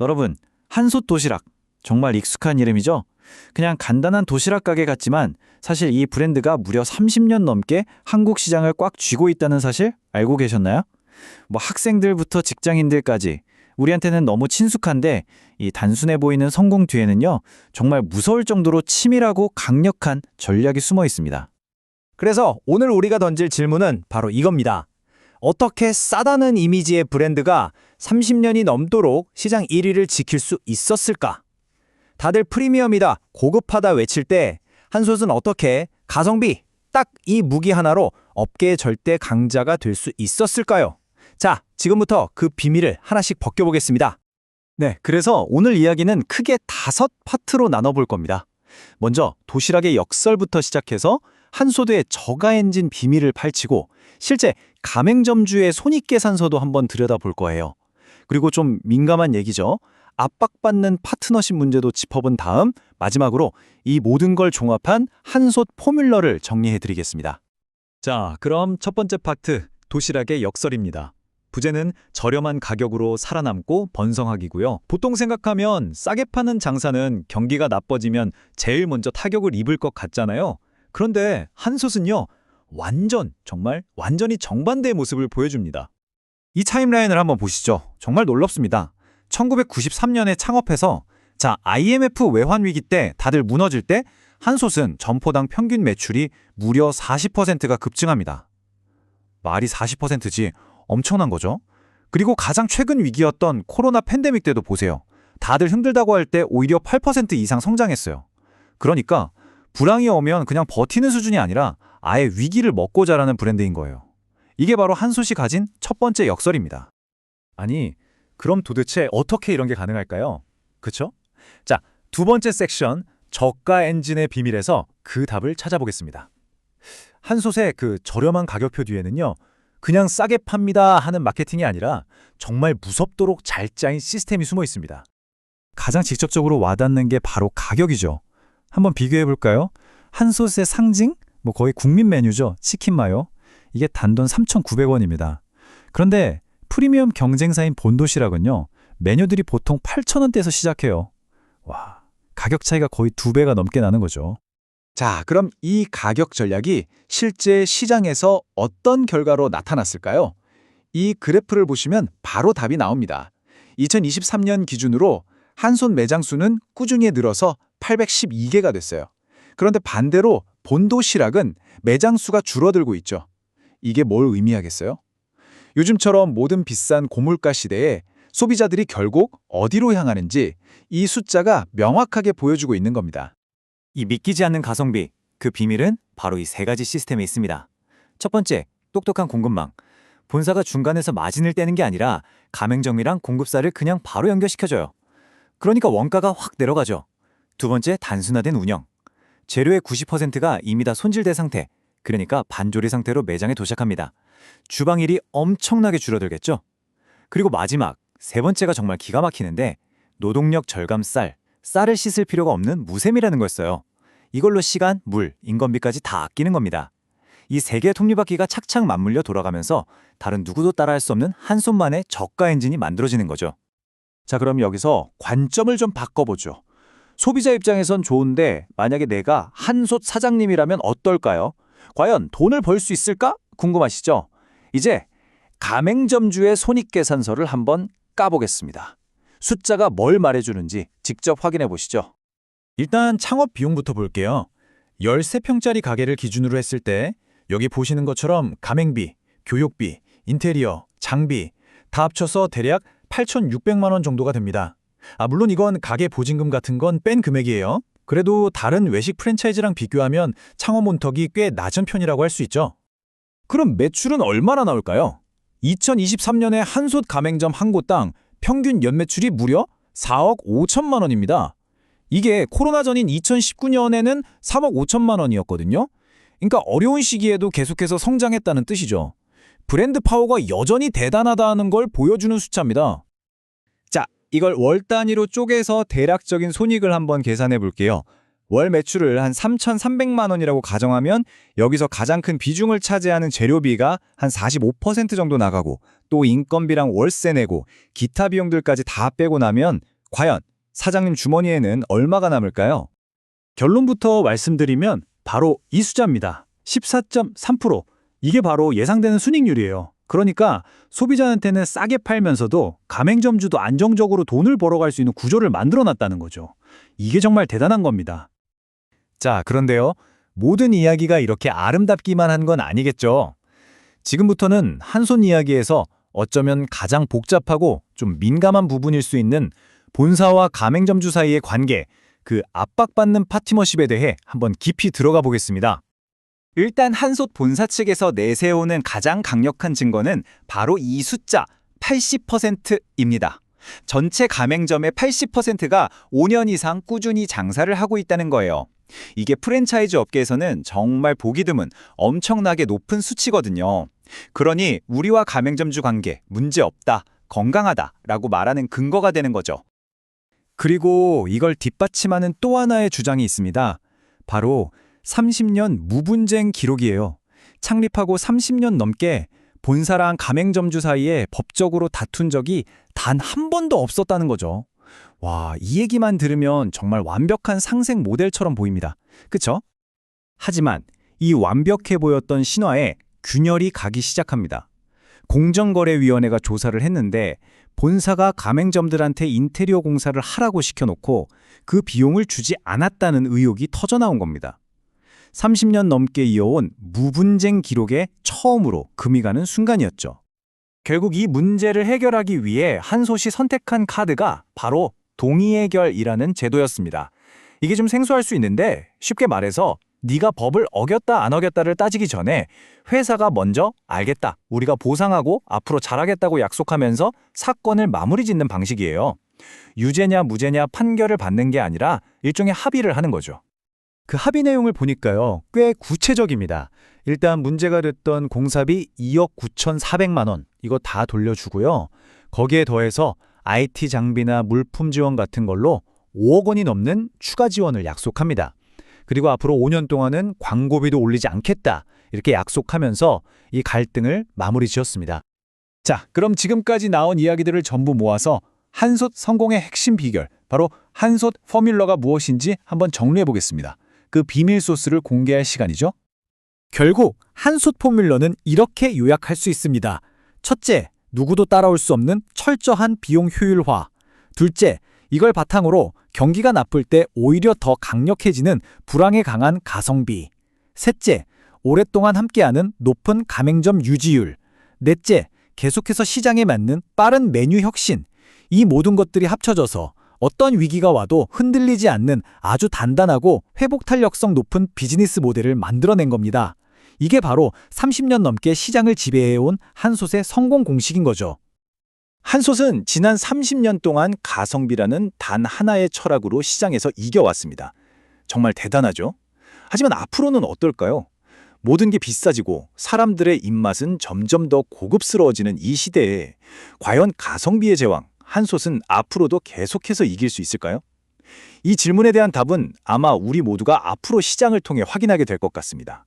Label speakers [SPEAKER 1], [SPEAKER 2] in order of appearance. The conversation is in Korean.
[SPEAKER 1] 여러분, 한솥 도시락. 정말 익숙한 이름이죠? 그냥 간단한 도시락 가게 같지만 사실 이 브랜드가 무려 30년 넘게 한국 시장을 꽉 쥐고 있다는 사실 알고 계셨나요? 뭐 학생들부터 직장인들까지 우리한테는 너무 친숙한데 이 단순해 보이는 성공 뒤에는요, 정말 무서울 정도로 치밀하고 강력한 전략이 숨어 있습니다.
[SPEAKER 2] 그래서 오늘 우리가 던질 질문은 바로 이겁니다. 어떻게 싸다는 이미지의 브랜드가 30년이 넘도록 시장 1위를 지킬 수 있었을까? 다들 프리미엄이다, 고급하다 외칠 때 한솥은 어떻게 가성비 딱 이 무기 하나로 업계의 절대 강자가 될 수 있었을까요? 자, 지금부터 그 비밀을 하나씩 벗겨보겠습니다.
[SPEAKER 1] 네, 그래서 오늘 이야기는 크게 5파트로 나눠볼 겁니다. 먼저 도시락의 역설부터 시작해서 한소드의 저가 엔진 비밀을 파헤치고 실제 가맹점주의 손익계산서도 한번 들여다볼 거예요. 그리고 좀 민감한 얘기죠. 압박받는 파트너십 문제도 짚어본 다음 마지막으로 이 모든 걸 종합한 한솥 포뮬러를 정리해드리겠습니다. 자, 그럼 첫 번째 파트, 도시락의 역설입니다. 부제는 저렴한 가격으로 살아남고 번성하기고요. 보통 생각하면 싸게 파는 장사는 경기가 나빠지면 제일 먼저 타격을 입을 것 같잖아요. 그런데 한솥은요, 정말 완전히 정반대의 모습을 보여줍니다. 이 타임라인을 한번 보시죠. 정말 놀랍습니다. 1993년에 창업해서 IMF 외환 위기 때 다들 무너질 때 한솥은 점포당 평균 매출이 무려 40%가 급증합니다. 말이 40%지 엄청난 거죠. 그리고 가장 최근 위기였던 코로나 팬데믹 때도 보세요. 다들 힘들다고 할 때 오히려 8% 이상 성장했어요. 그러니까 불황이 오면 그냥 버티는 수준이 아니라 아예 위기를 먹고 자라는 브랜드인 거예요. 이게 바로 한솥이 가진 첫 번째 역설입니다. 아니, 그럼 도대체 어떻게 이런 게 가능할까요? 그쵸? 자, 두 번째 섹션, 저가 엔진의 비밀에서 그 답을 찾아보겠습니다. 한솥의 그 저렴한 가격표 뒤에는요, 그냥 싸게 팝니다 하는 마케팅이 아니라 정말 무섭도록 잘 짜인 시스템이 숨어 있습니다. 가장 직접적으로 와닿는 게 바로 가격이죠. 한번 비교해 볼까요? 한솥의 상징? 거의 국민 메뉴죠. 치킨 마요. 이게 단돈 3,900원입니다. 그런데 프리미엄 경쟁사인 본도시락은요, 메뉴들이 보통 8,000원대에서 시작해요. 와, 가격 차이가 거의 2배가 넘게 나는 거죠. 자, 그럼 이 가격 전략이 실제 시장에서 어떤 결과로 나타났을까요? 이 그래프를 보시면 바로 답이 나옵니다. 2023년 기준으로 한솥 매장 수는 꾸준히 늘어서 812개가 됐어요. 그런데 반대로 본도시락은 매장 수가 줄어들고 있죠. 이게 뭘 의미하겠어요? 요즘처럼 모든 비싼 고물가 시대에 소비자들이 결국 어디로 향하는지 이 숫자가 명확하게 보여주고 있는 겁니다. 이 믿기지 않는 가성비, 그 비밀은 바로 이 세 가지 시스템에 있습니다. 첫 번째, 똑똑한 공급망. 본사가 중간에서 마진을 떼는 게 아니라 가맹점이랑 공급사를 그냥 바로 연결시켜줘요. 그러니까 원가가 확 내려가죠. 두 번째, 단순화된 운영. 재료의 90%가 이미 다 손질된 상태, 그러니까 반조리 상태로 매장에 도착합니다. 주방 일이 엄청나게 줄어들겠죠? 그리고 마지막, 세 번째가 정말 기가 막히는데 노동력 절감 쌀을 씻을 필요가 없는 무셈이라는 거였어요. 이걸로 시간, 물, 인건비까지 다 아끼는 겁니다. 이 세 개의 톱니바퀴가 착착 맞물려 돌아가면서 다른 누구도 따라할 수 없는 한손만의 저가 엔진이 만들어지는 거죠. 자, 그럼 여기서 관점을 좀 바꿔보죠. 소비자 입장에선 좋은데 만약에 내가 한솥 사장님이라면 어떨까요? 과연 돈을 벌 수 있을까? 궁금하시죠? 이제 가맹점주의 손익계산서를 한번 까보겠습니다. 숫자가 뭘 말해주는지 직접 확인해 보시죠. 일단 창업 비용부터 볼게요. 13평짜리 가게를 기준으로 했을 때 여기 보시는 것처럼 가맹비, 교육비, 인테리어, 장비 다 합쳐서 대략 8,600만 원 정도가 됩니다. 물론 이건 가게 보증금 같은 건 뺀 금액이에요. 그래도 다른 외식 프랜차이즈랑 비교하면 창업 문턱이 꽤 낮은 편이라고 할 수 있죠. 그럼 매출은 얼마나 나올까요? 2023년에 한솥 가맹점 한 곳당 평균 연매출이 무려 4억 5천만 원입니다. 이게 코로나 전인 2019년에는 3억 5천만 원이었거든요. 그러니까 어려운 시기에도 계속해서 성장했다는 뜻이죠. 브랜드 파워가 여전히 대단하다는 걸 보여주는 숫자입니다. 자, 이걸 월 단위로 쪼개서 대략적인 손익을 한번 계산해 볼게요.
[SPEAKER 2] 월 매출을 한 3,300만 원이라고 가정하면 여기서 가장 큰 비중을 차지하는 재료비가 한 45% 정도 나가고 또 인건비랑 월세 내고 기타 비용들까지 다 빼고 나면 과연 사장님 주머니에는 얼마가 남을까요?
[SPEAKER 1] 결론부터 말씀드리면 바로 이 숫자입니다. 14.3%. 이게 바로 예상되는 순이익률이에요. 그러니까 소비자한테는 싸게 팔면서도 가맹점주도 안정적으로 돈을 벌어갈 수 있는 구조를 만들어놨다는 거죠. 이게 정말 대단한 겁니다.
[SPEAKER 2] 자, 그런데요. 모든 이야기가 이렇게 아름답기만 한 건 아니겠죠. 지금부터는 한손 이야기에서 어쩌면 가장 복잡하고 좀 민감한 부분일 수 있는 본사와 가맹점주 사이의 관계, 그 압박받는 파트너십에 대해 한번 깊이 들어가 보겠습니다.
[SPEAKER 1] 일단 한솥 본사 측에서 내세우는 가장 강력한 증거는 바로 이 숫자 80%입니다. 전체 가맹점의 80%가 5년 이상 꾸준히 장사를 하고 있다는 거예요. 이게 프랜차이즈 업계에서는 정말 보기 드문 엄청나게 높은 수치거든요. 그러니 우리와 가맹점주 관계 문제없다, 건강하다라고 말하는 근거가 되는 거죠.
[SPEAKER 2] 그리고 이걸 뒷받침하는 또 하나의 주장이 있습니다. 바로 30년 무분쟁 기록이에요. 창립하고 30년 넘게 본사랑 가맹점주 사이에 법적으로 다툰 적이 단 한 번도 없었다는 거죠. 와, 이 얘기만 들으면 정말 완벽한 상생 모델처럼 보입니다. 그쵸? 하지만 이 완벽해 보였던 신화에 균열이 가기 시작합니다. 공정거래위원회가 조사를 했는데 본사가 가맹점들한테 인테리어 공사를 하라고 시켜놓고 그 비용을 주지 않았다는 의혹이 터져나온 겁니다. 30년 넘게 이어온 무분쟁 기록에 처음으로 금이 가는 순간이었죠. 결국 이 문제를 해결하기 위해 한솥이 선택한 카드가 바로 동의해결이라는 제도였습니다. 이게 좀 생소할 수 있는데 쉽게 말해서 네가 법을 어겼다 안 어겼다를 따지기 전에 회사가 먼저 알겠다, 우리가 보상하고 앞으로 잘하겠다고 약속하면서 사건을 마무리 짓는 방식이에요. 유죄냐 무죄냐 판결을 받는 게 아니라 일종의 합의를 하는 거죠. 그 합의 내용을 보니까요, 꽤 구체적입니다. 일단 문제가 됐던 공사비 2억 9,400만 원, 이거 다 돌려주고요. 거기에 더해서 IT 장비나 물품 지원 같은 걸로 5억 원이 넘는 추가 지원을 약속합니다. 그리고 앞으로 5년 동안은 광고비도 올리지 않겠다, 이렇게 약속하면서 이 갈등을 마무리 지었습니다. 자, 그럼 지금까지 나온 이야기들을 전부 모아서 한솥 성공의 핵심 비결, 바로 한솥 포뮬러가 무엇인지 한번 정리해 보겠습니다. 그 비밀 소스를 공개할 시간이죠. 결국 한솥 포뮬러는 이렇게 요약할 수 있습니다. 첫째, 누구도 따라올 수 없는 철저한 비용 효율화. 둘째, 이걸 바탕으로 경기가 나쁠 때 오히려 더 강력해지는 불황에 강한 가성비. 셋째, 오랫동안 함께하는 높은 가맹점 유지율. 넷째, 계속해서 시장에 맞는 빠른 메뉴 혁신. 이 모든 것들이 합쳐져서 어떤 위기가 와도 흔들리지 않는 아주 단단하고 회복 탄력성 높은 비즈니스 모델을 만들어낸 겁니다. 이게 바로 30년 넘게 시장을 지배해온 한솥의 성공 공식인 거죠. 한솥은 지난 30년 동안 가성비라는 단 하나의 철학으로 시장에서 이겨왔습니다. 정말 대단하죠? 하지만 앞으로는 어떨까요? 모든 게 비싸지고 사람들의 입맛은 점점 더 고급스러워지는 이 시대에 과연 가성비의 제왕, 한솥은 앞으로도 계속해서 이길 수 있을까요? 이 질문에 대한 답은 아마 우리 모두가 앞으로 시장을 통해 확인하게 될 것 같습니다.